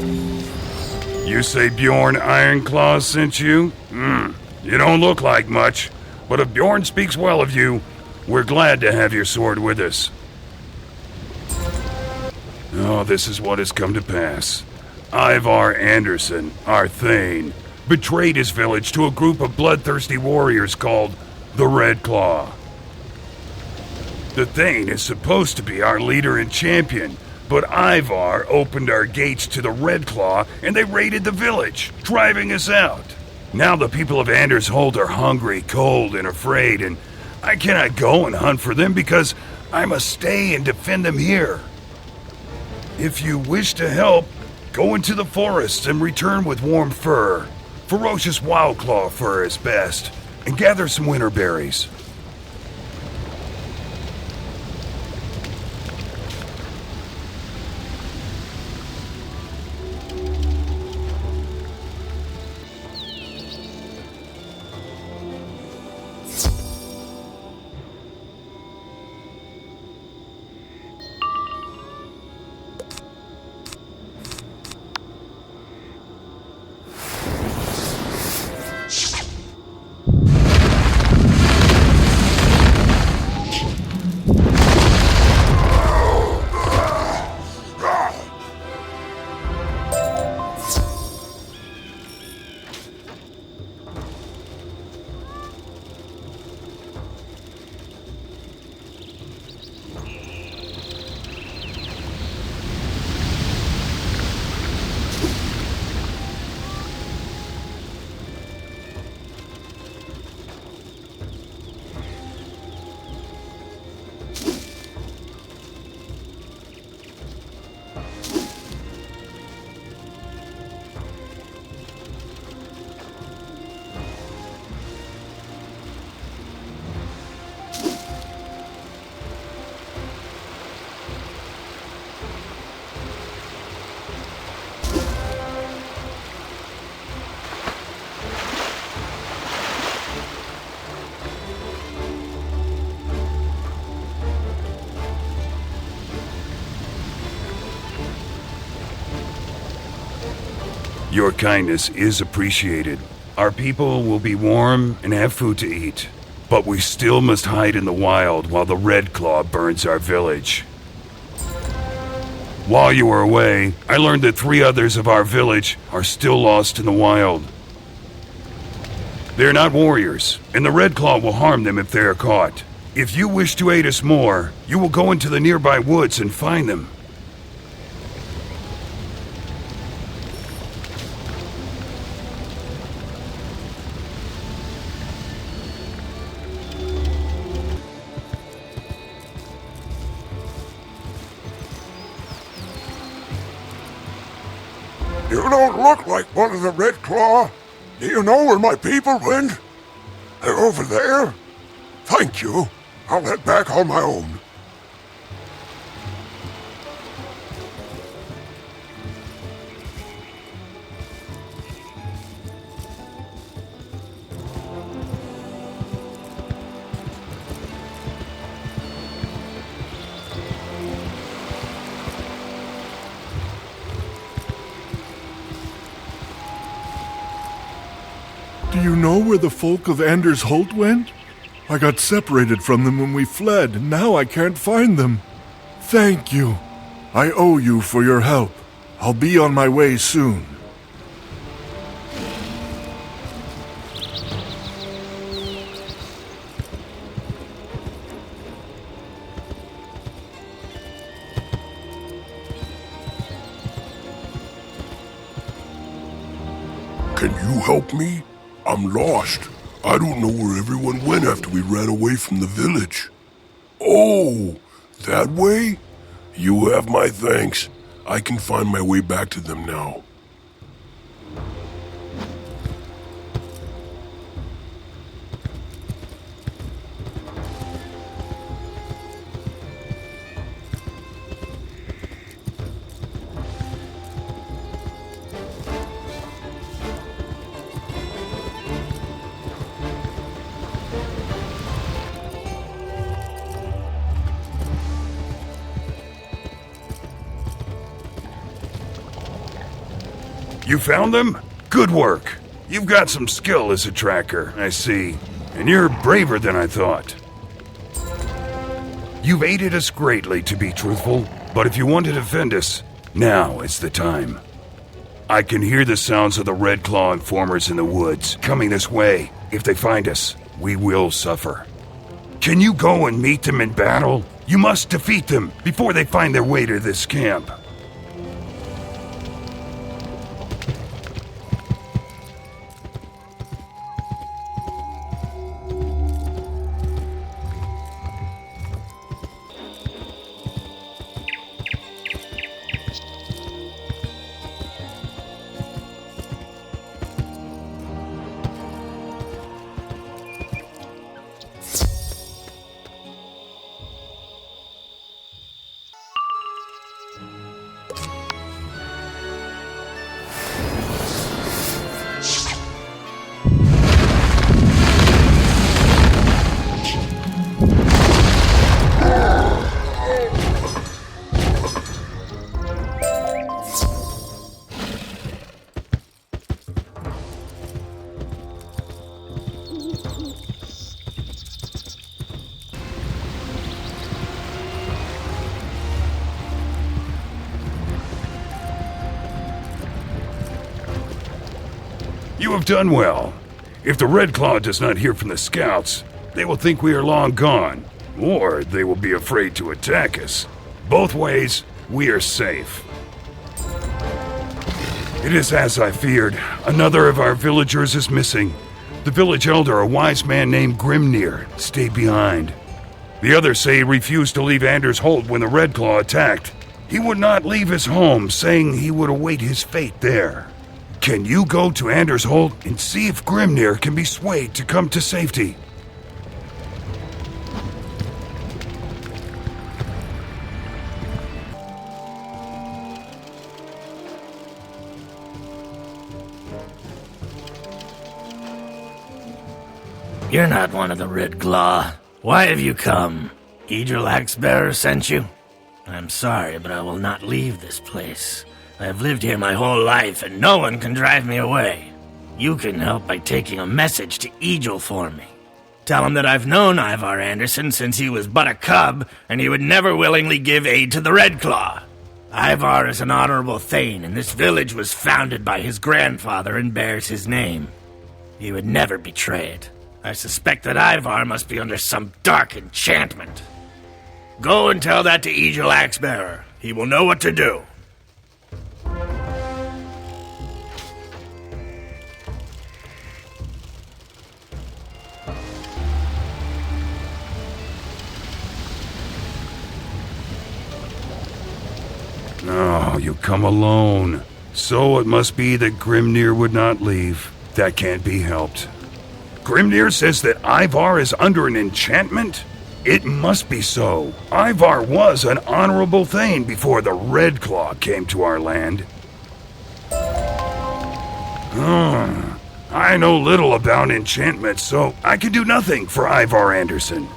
You say Bjorn Ironclaw sent you? You don't look like much, but if Bjorn speaks well of you, we're glad to have your sword with us. Oh, this is what has come to pass. Ivar Anderson, our Thane, betrayed his village to a group of bloodthirsty warriors called the Red Claw. The Thane is supposed to be our leader and champion, but Ivar opened our gates to the Red Claw and they raided the village, driving us out. Now the people of Anders Holt are hungry, cold, and afraid, and I cannot go and hunt for them because I must stay and defend them here. If you wish to help, go into the forests and return with warm fur. Ferocious wildclaw fur is best, and gather some winter berries. Your kindness is appreciated. Our people will be warm and have food to eat. But we still must hide in the wild while the Red Claw burns our village. While you were away, I learned that 3 others of our village are still lost in the wild. They're not warriors, and the Red Claw will harm them if they are caught. If you wish to aid us more, you will go into the nearby woods and find them. You don't look like one of the Red Claw. Do you know where my people went? They're over there. Thank you. I'll head back on my own. Do you know where the folk of Anders Holt went? I got separated from them when we fled, and now I can't find them. Thank you. I owe you for your help. I'll be on my way soon. Can you help me? I'm lost. I don't know where everyone went after we ran away from the village. Oh, that way? You have my thanks. I can find my way back to them now. You found them? Good work. You've got some skill as a tracker, I see. And you're braver than I thought. You've aided us greatly, to be truthful. But if you want to defend us, now is the time. I can hear the sounds of the Red Claw informers in the woods, coming this way. If they find us, we will suffer. Can you go and meet them in battle? You must defeat them before they find their way to this camp. You have done well. If the Red Claw does not hear from the scouts, they will think we are long gone, or they will be afraid to attack us. Both ways, we are safe. It is as I feared. Another of our villagers is missing. The village elder, a wise man named Grimnir, stayed behind. The others say he refused to leave Anders Holt when the Red Claw attacked. He would not leave his home, saying he would await his fate there. Can you go to Anders Holt and see if Grimnir can be swayed to come to safety? You're not one of the Red Claw. Why have you come? Idril Axebearer sent you? I'm sorry, but I will not leave this place. I have lived here my whole life, and no one can drive me away. You can help by taking a message to Idril for me. Tell him that I've known Ivar Anderson since he was but a cub, and he would never willingly give aid to the Red Claw. Ivar is an honorable thane, and this village was founded by his grandfather and bears his name. He would never betray it. I suspect that Ivar must be under some dark enchantment. Go and tell that to Idril Axebearer. He will know what to do. Oh, you come alone. So it must be that Grimnir would not leave. That can't be helped. Grimnir says that Ivar is under an enchantment? It must be so. Ivar was an honorable thane before the Red Claw came to our land. I know little about enchantments, so I can do nothing for Ivar Anderson.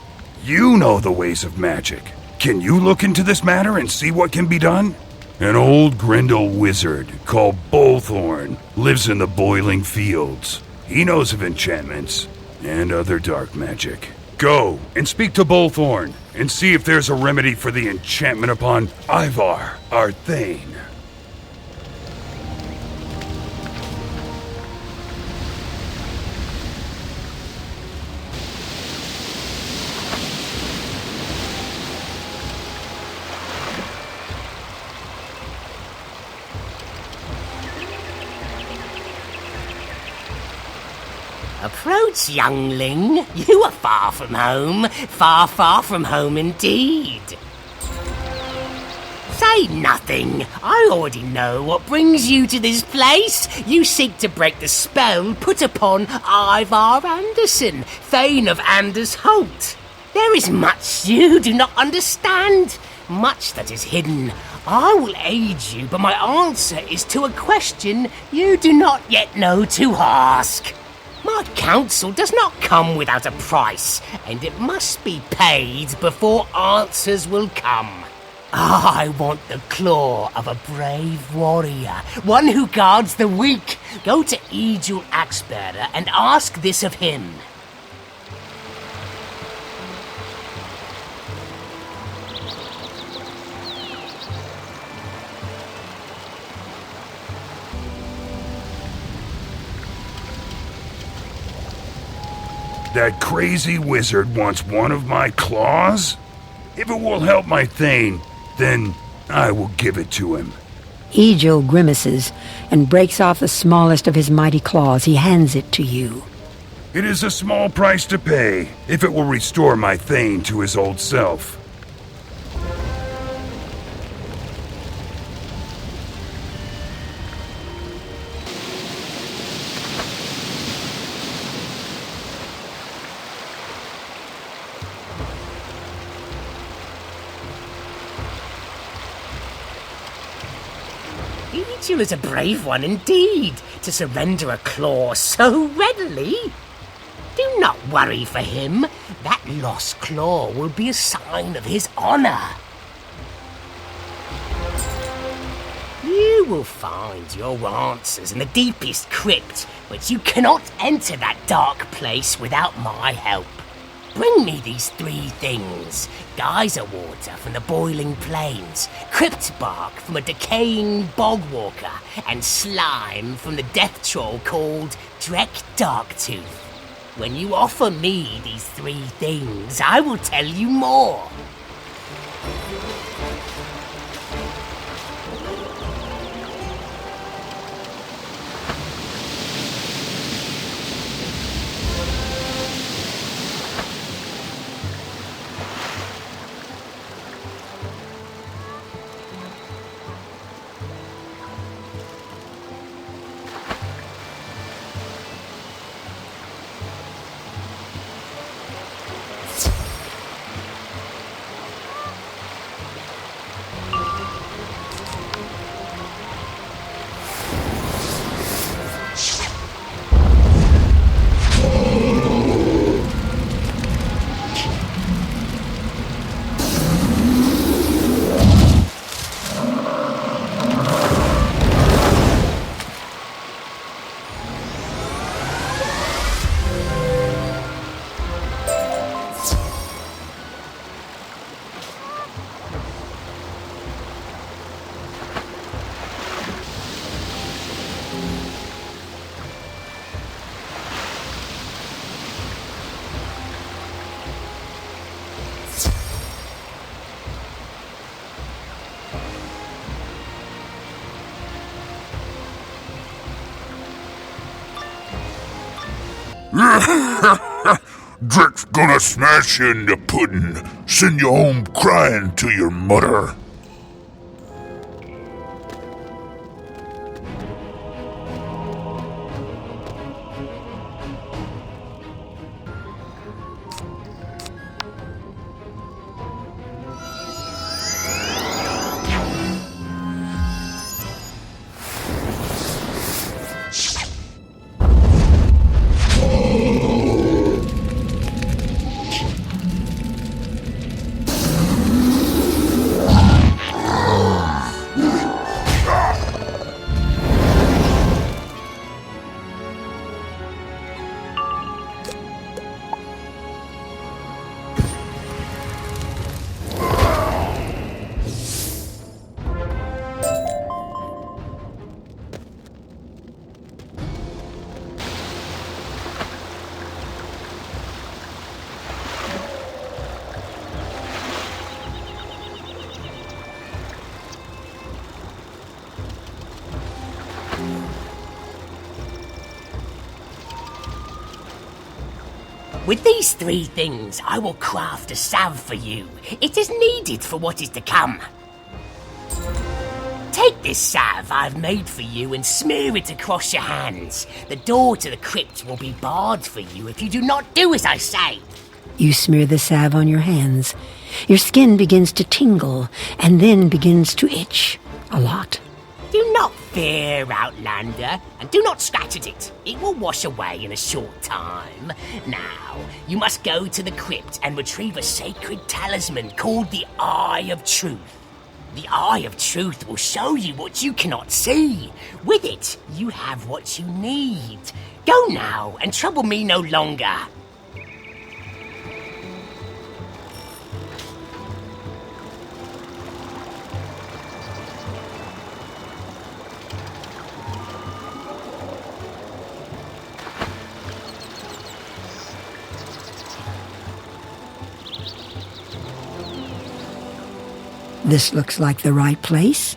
You know the ways of magic. Can you look into this matter and see what can be done? An old Grendel wizard called Bullthorn lives in the Boiling Fields. He knows of enchantments and other dark magic. Go and speak to Bullthorn and see if there's a remedy for the enchantment upon Ivar, our thane. Approach, youngling. You are far from home. Far, far from home indeed. Say nothing. I already know what brings you to this place. You seek to break the spell put upon Ivar Anderson, Thane of Anders Holt. There is much you do not understand, much that is hidden. I will aid you, but my answer is to a question you do not yet know to ask. My counsel does not come without a price, and it must be paid before answers will come. I want the claw of a brave warrior, one who guards the weak. Go to Egil Axebearer and ask this of him. That crazy wizard wants one of my claws? If it will help my Thane, then I will give it to him. Egil grimaces and breaks off the smallest of his mighty claws. He hands it to you. It is a small price to pay, if it will restore my Thane to his old self. Egil is a brave one indeed, to surrender a claw so readily. Do not worry for him. That lost claw will be a sign of his honor. You will find your answers in the deepest crypt, but you cannot enter that dark place without my help. Bring me these 3 things: geyser water from the boiling plains, crypt bark from a decaying bog walker, and slime from the death troll called Drek Darktooth. When you offer me these 3 things, I will tell you more. Drek's gonna smash you into pudding, send you home crying to your mother. With these 3 things, I will craft a salve for you. It is needed for what is to come. Take this salve I've made for you and smear it across your hands. The door to the crypt will be barred for you if you do not do as I say. You smear the salve on your hands. Your skin begins to tingle and then begins to itch a lot. Do not fear, Outlander, and do not scratch at it. It will wash away in a short time. Now, you must go to the crypt and retrieve a sacred talisman called the Eye of Truth. The Eye of Truth will show you what you cannot see. With it, you have what you need. Go now and trouble me no longer. This looks like the right place.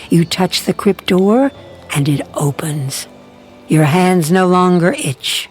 You touch the crypt door, and it opens. Your hands no longer itch.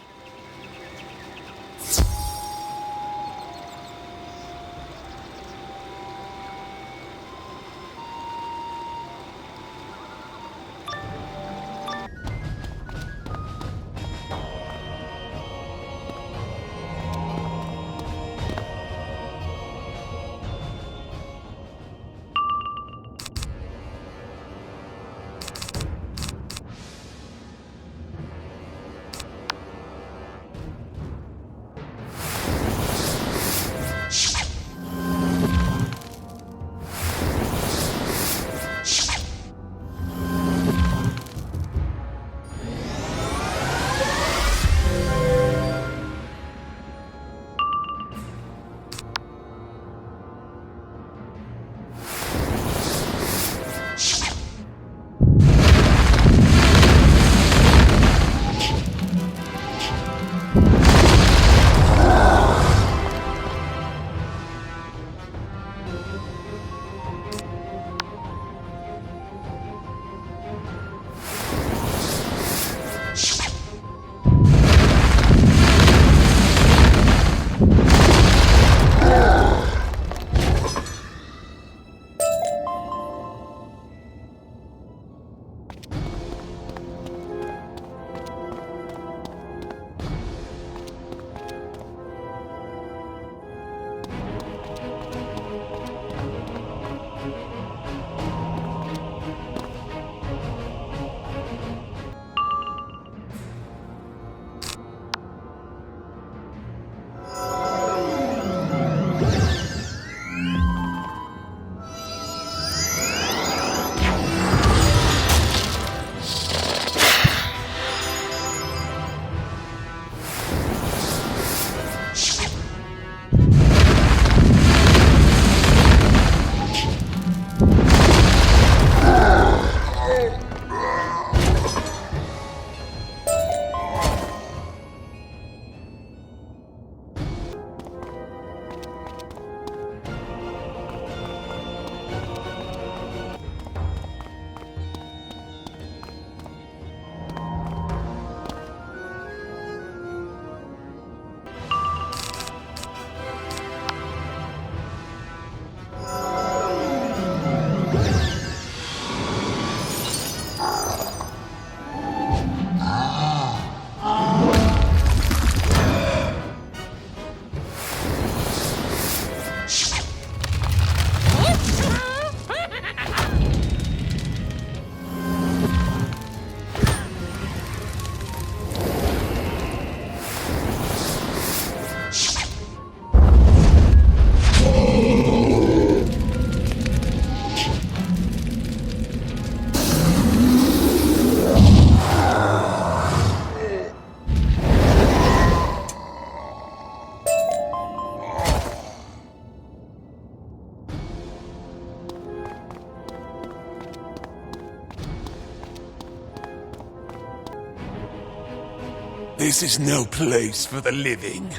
This is no place for the living.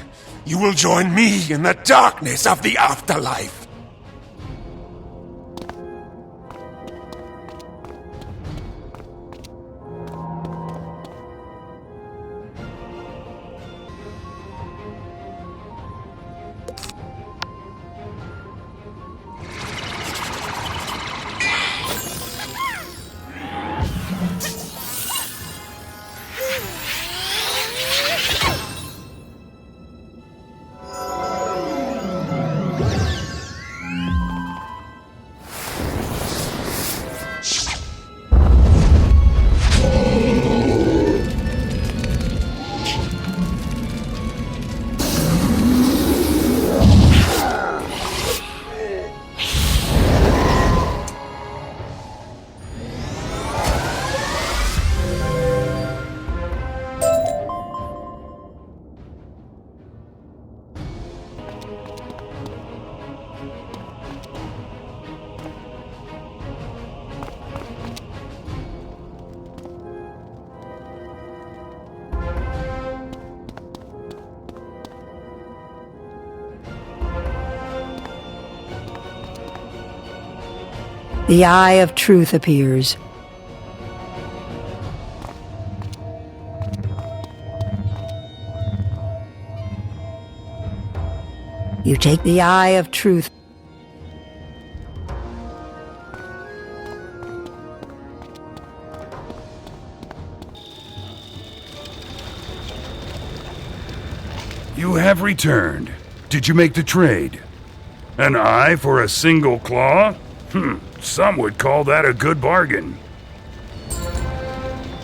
You will join me in the darkness of the afterlife. The Eye of Truth appears. You take the Eye of Truth. You have returned. Did you make the trade? An eye for a single claw? Some would call that a good bargain.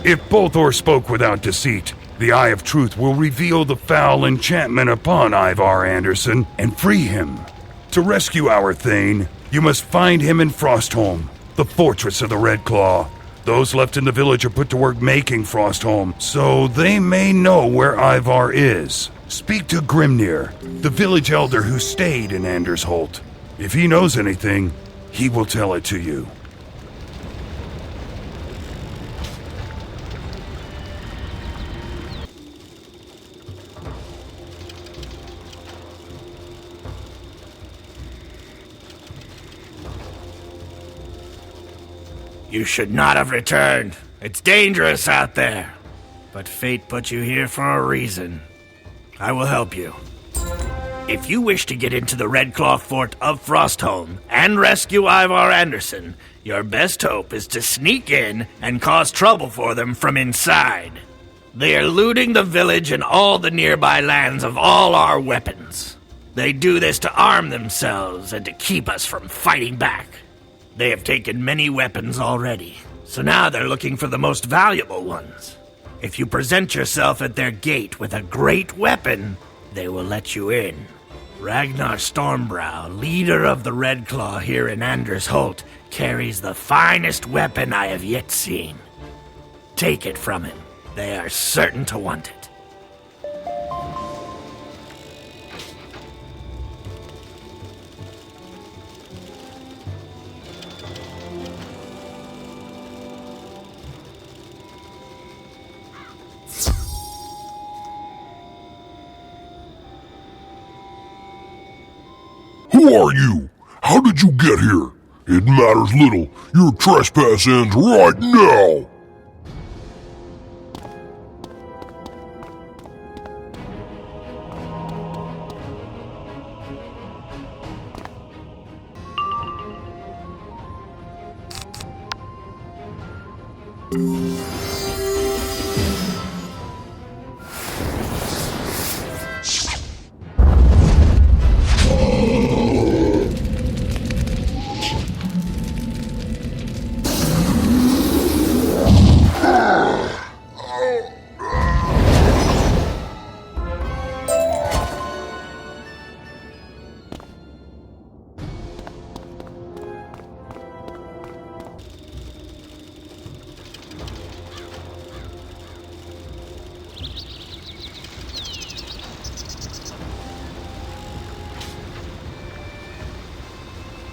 If Bolthor spoke without deceit, the Eye of Truth will reveal the foul enchantment upon Ivar Anderson and free him. To rescue our Thane, you must find him in Frostholm, the fortress of the Red Claw. Those left in the village are put to work making Frostholm, so they may know where Ivar is. Speak to Grimnir, the village elder who stayed in Anders Holt. If he knows anything, he will tell it to you. You should not have returned. It's dangerous out there. But fate put you here for a reason. I will help you. If you wish to get into the Red Claw Fort of Frostholm and rescue Ivar Anderson, your best hope is to sneak in and cause trouble for them from inside. They are looting the village and all the nearby lands of all our weapons. They do this to arm themselves and to keep us from fighting back. They have taken many weapons already, so now they're looking for the most valuable ones. If you present yourself at their gate with a great weapon, they will let you in. Ragnar Stormbrow, leader of the Red Claw here in Anders Holt, carries the finest weapon I have yet seen. Take it from him. They are certain to want it. Who are you? How did you get here? It matters little. Your trespass ends right now!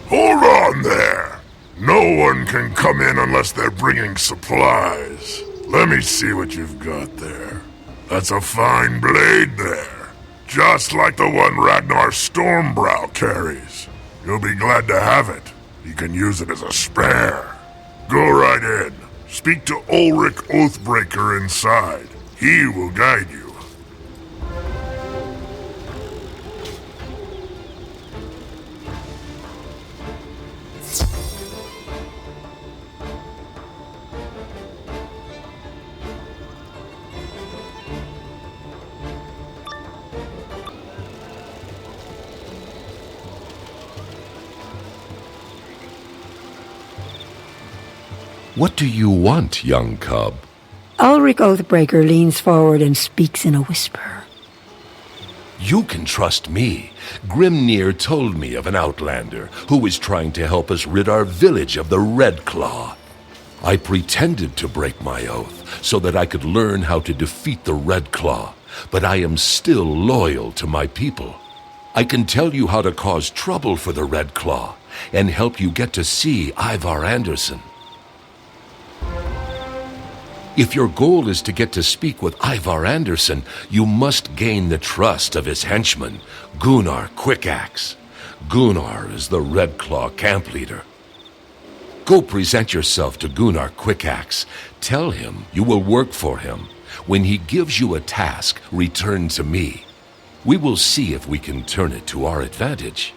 Hold on there! No one can come in unless they're bringing supplies. Let me see what you've got there. That's a fine blade there. Just like the one Ragnar Stormbrow carries. You'll be glad to have it. You can use it as a spare. Go right in. Speak to Ulrich Oathbreaker inside. He will guide you. What do you want, young cub? Ulrich Oathbreaker leans forward and speaks in a whisper. You can trust me. Grimnir told me of an outlander who is trying to help us rid our village of the Red Claw. I pretended to break my oath so that I could learn how to defeat the Red Claw, but I am still loyal to my people. I can tell you how to cause trouble for the Red Claw and help you get to see Ivar Anderson. If your goal is to get to speak with Ivar Anderson, you must gain the trust of his henchman, Gunnar Quickaxe. Gunnar is the Red Claw camp leader. Go present yourself to Gunnar Quickaxe. Tell him you will work for him. When he gives you a task, return to me. We will see if we can turn it to our advantage.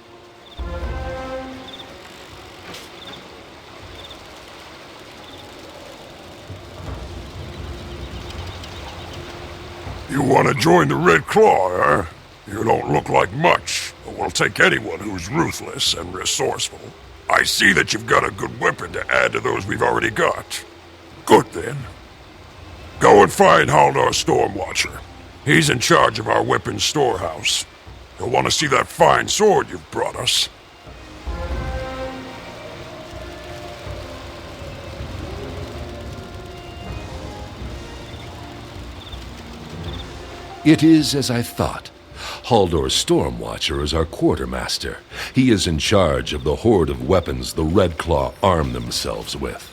You want to join the Red Claw, eh? You don't look like much, but we'll take anyone who's ruthless and resourceful. I see that you've got a good weapon to add to those we've already got. Good then. Go and find Haldor Stormwatcher. He's in charge of our weapons storehouse. He'll want to see that fine sword you've brought us. It is as I thought. Haldor Stormwatcher is our quartermaster. He is in charge of the horde of weapons the Red Claw arm themselves with.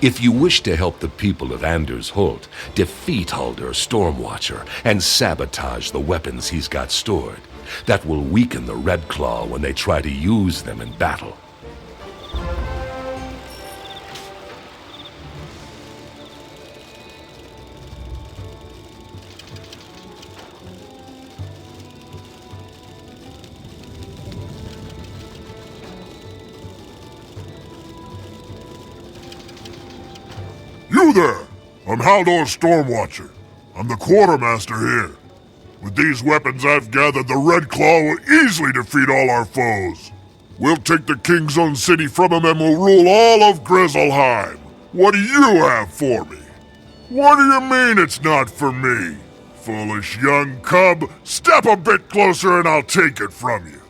If you wish to help the people of Anders Holt, defeat Haldor Stormwatcher and sabotage the weapons he's got stored. That will weaken the Red Claw when they try to use them in battle. You there! I'm Haldor Stormwatcher. I'm the quartermaster here. With these weapons I've gathered, the Red Claw will easily defeat all our foes. We'll take the King's Own city from him and we'll rule all of Grizzleheim. What do you have for me? What do you mean it's not for me? Foolish young cub, step a bit closer and I'll take it from you.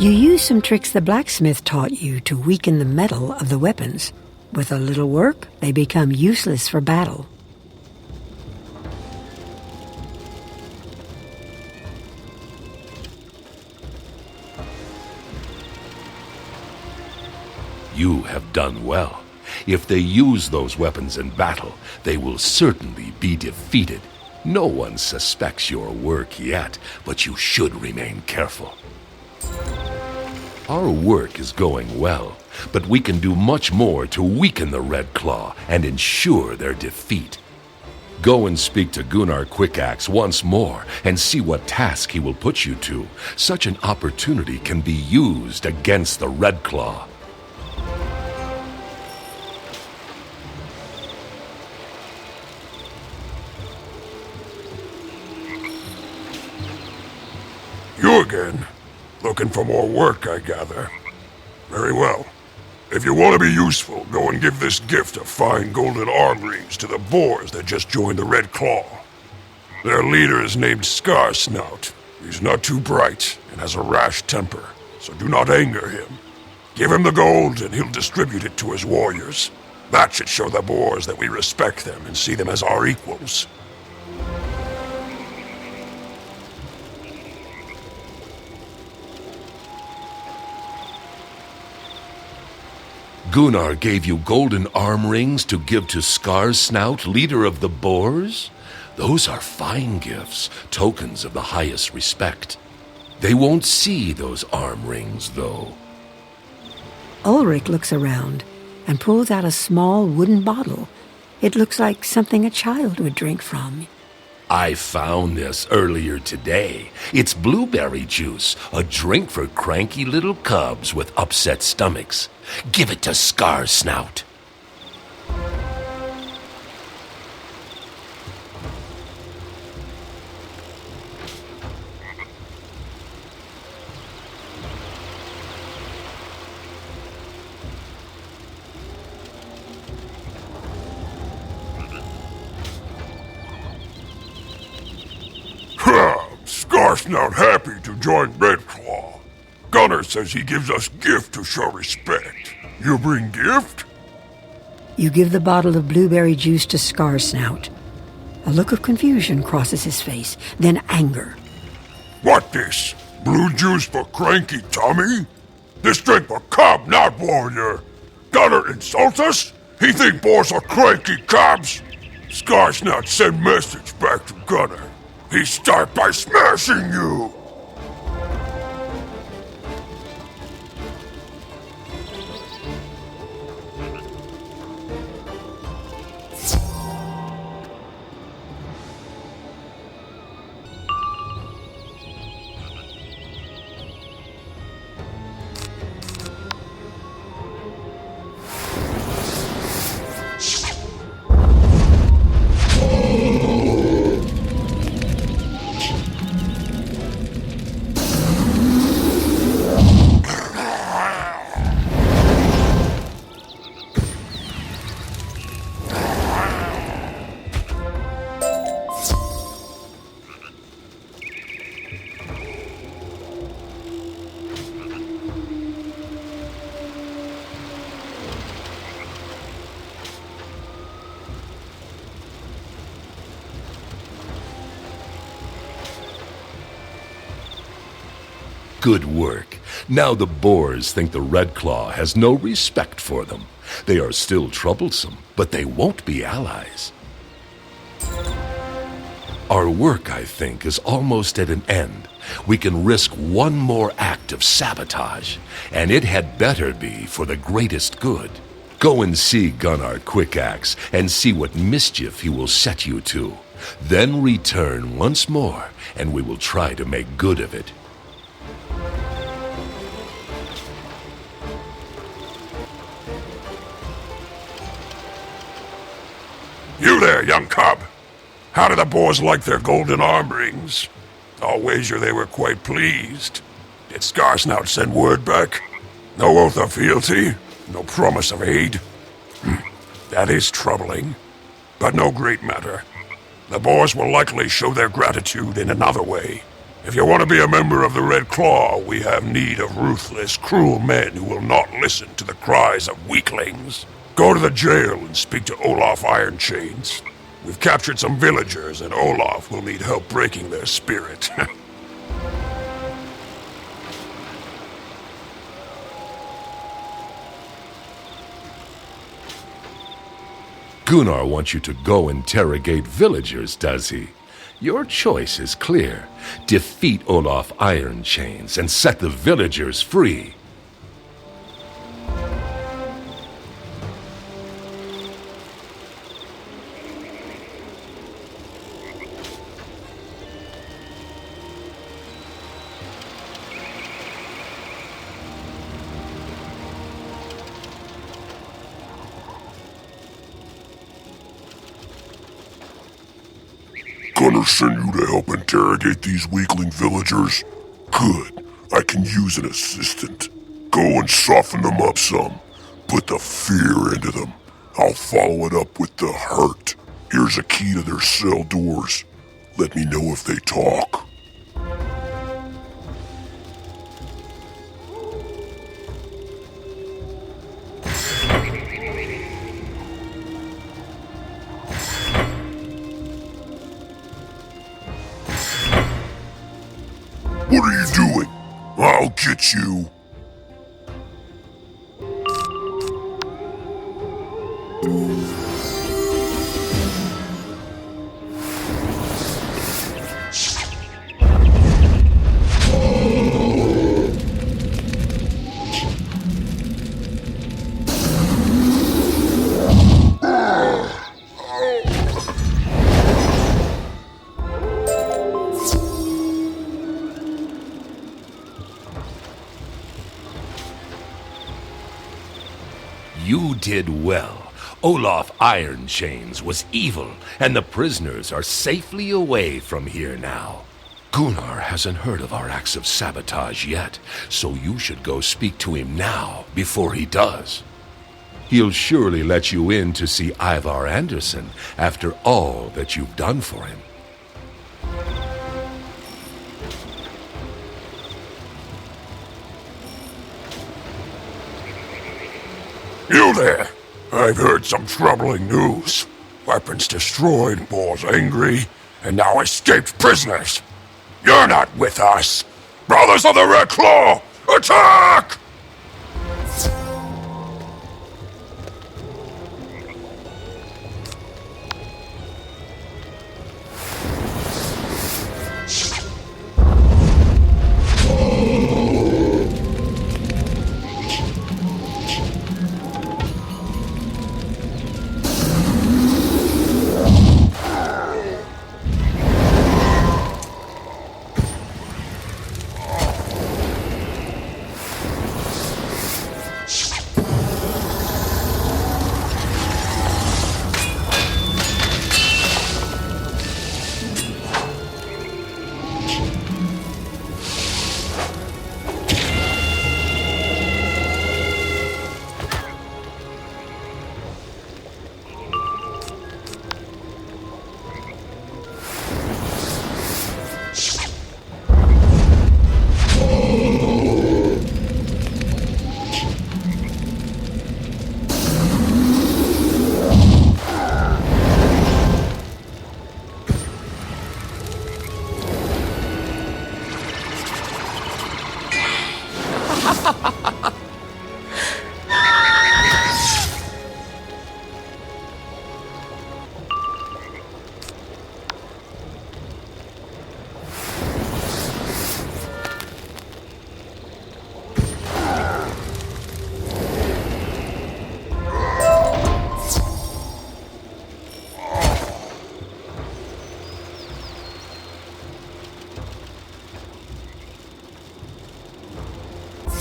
You used some tricks the blacksmith taught you to weaken the metal of the weapons. With a little work, they become useless for battle. You have done well. If they use those weapons in battle, they will certainly be defeated. No one suspects your work yet, but you should remain careful. Our work is going well, but we can do much more to weaken the Red Claw and ensure their defeat. Go and speak to Gunnar Quickaxe once more and see what task he will put you to. Such an opportunity can be used against the Red Claw. You again? Looking for more work, I gather. Very well. If you want to be useful, go and give this gift of fine golden arm rings to the boars that just joined the Red Claw. Their leader is named Scarsnout. He's not too bright and has a rash temper, so do not anger him. Give him the gold and he'll distribute it to his warriors. That should show the boars that we respect them and see them as our equals. Gunnar gave you golden arm rings to give to Scarsnout, leader of the boars? Those are fine gifts, tokens of the highest respect. They won't see those arm rings, though. Ulrich looks around and pulls out a small wooden bottle. It looks like something a child would drink from. I found this earlier today. It's blueberry juice, a drink for cranky little cubs with upset stomachs. Give it to Scarsnout. Olaf's not happy to join Redclaw. Gunnar says he gives us gift to show respect. You bring gift? You give the bottle of blueberry juice to Scarsnout. A look of confusion crosses his face, then anger. What this? Blue juice for cranky Tommy? This drink for cub, not warrior. Gunnar insults us? He think boys are cranky cubs? Scarsnout send message back to Gunnar. He start by smashing you. Good work. Now the boars think the Red Claw has no respect for them. They are still troublesome, but they won't be allies. Our work, I think, is almost at an end. We can risk one more act of sabotage, and it had better be for the greatest good. Go and see Gunnar Quickaxe and see what mischief he will set you to. Then return once more, and we will try to make good of it. You there, young cub. How do the boys like their golden arm rings? I'll wager they were quite pleased. Did Scarsnout send word back? No oath of fealty? No promise of aid? That is troubling, but no great matter. The boys will likely show their gratitude in another way. If you want to be a member of the Red Claw, we have need of ruthless, cruel men who will not listen to the cries of weaklings. Go to the jail and speak to Olaf Ironchains. We've captured some villagers, and Olaf will need help breaking their spirit. Gunnar wants you to go interrogate villagers, does he? Your choice is clear. Defeat Olaf Ironchains and set the villagers free. Gunnar sent you to help interrogate these weakling villagers? Good. I can use an assistant. Go and soften them up some. Put the fear into them. I'll follow it up with the hurt. Here's a key to their cell doors. Let me know if they talk. What are you doing? I'll get you. You did well. Olaf Ironchains was evil, and the prisoners are safely away from here now. Gunnar hasn't heard of our acts of sabotage yet, so you should go speak to him now, before he does. He'll surely let you in to see Ivar Anderson after all that you've done for him. You there! I've heard some troubling news. Weapons destroyed, boars angry, and now escaped prisoners. You're not with us! Brothers of the Red Claw! Attack!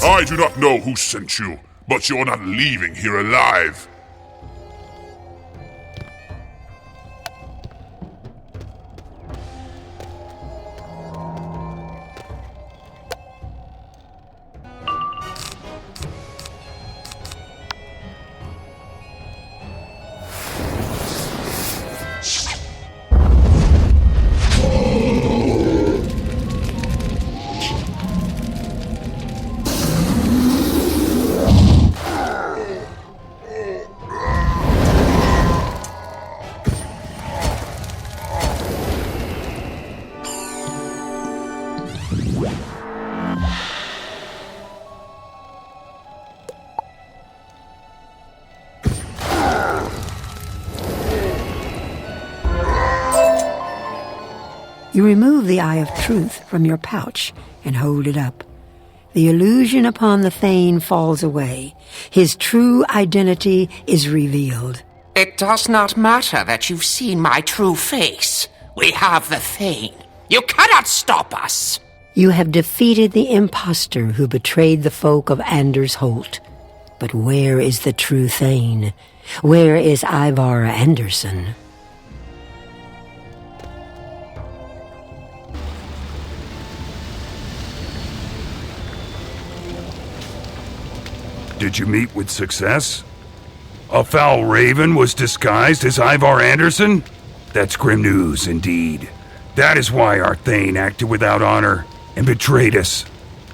I do not know who sent you, but you're not leaving here alive. You remove the Eye of Truth from your pouch and hold it up. The illusion upon the Thane falls away. His true identity is revealed. It does not matter that you've seen my true face. We have the Thane. You cannot stop us. You have defeated the impostor who betrayed the folk of Anders Holt. But where is the true Thane? Where is Ivar Anderson? Did you meet with success? A foul raven was disguised as Ivar Anderson? That's grim news indeed. That is why our Thane acted without honor and betrayed us.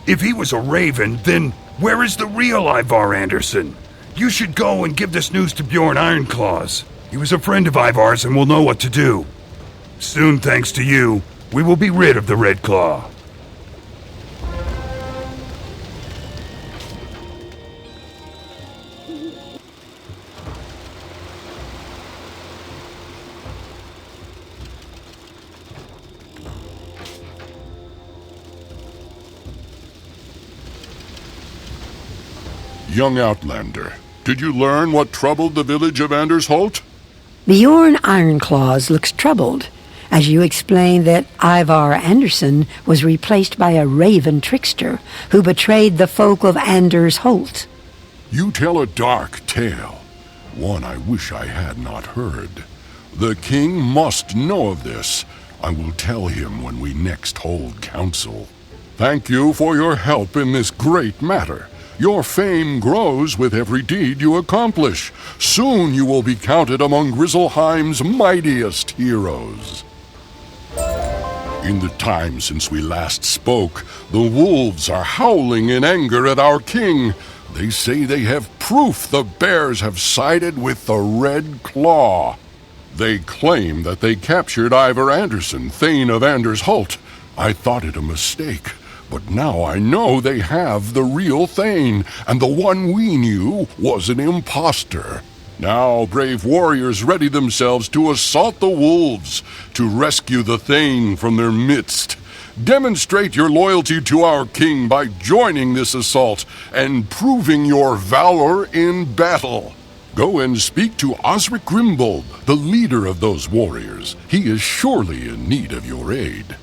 If he was a raven, then where is the real Ivar Anderson? You should go and give this news to Bjorn Ironclaws. He was a friend of Ivar's and will know what to do. Soon, thanks to you, we will be rid of the Red Claw. Young Outlander, did you learn what troubled the village of Anders Holt? Bjorn Ironclaws looks troubled as you explain that Ivar Anderson was replaced by a raven trickster who betrayed the folk of Anders Holt. You tell a dark tale, one I wish I had not heard. The king must know of this. I will tell him when we next hold council. Thank you for your help in this great matter. Your fame grows with every deed you accomplish. Soon you will be counted among Grizzleheim's mightiest heroes. In the time since we last spoke, the wolves are howling in anger at our king. They say they have proof the bears have sided with the Red Claw. They claim that they captured Ivar Anderson, Thane of Anders Holt. I thought it a mistake, but now I know they have the real Thane, and the one we knew was an imposter. Now brave warriors ready themselves to assault the wolves, to rescue the Thane from their midst. Demonstrate your loyalty to our king by joining this assault and proving your valor in battle. Go and speak to Osric Grimbold, the leader of those warriors. He is surely in need of your aid.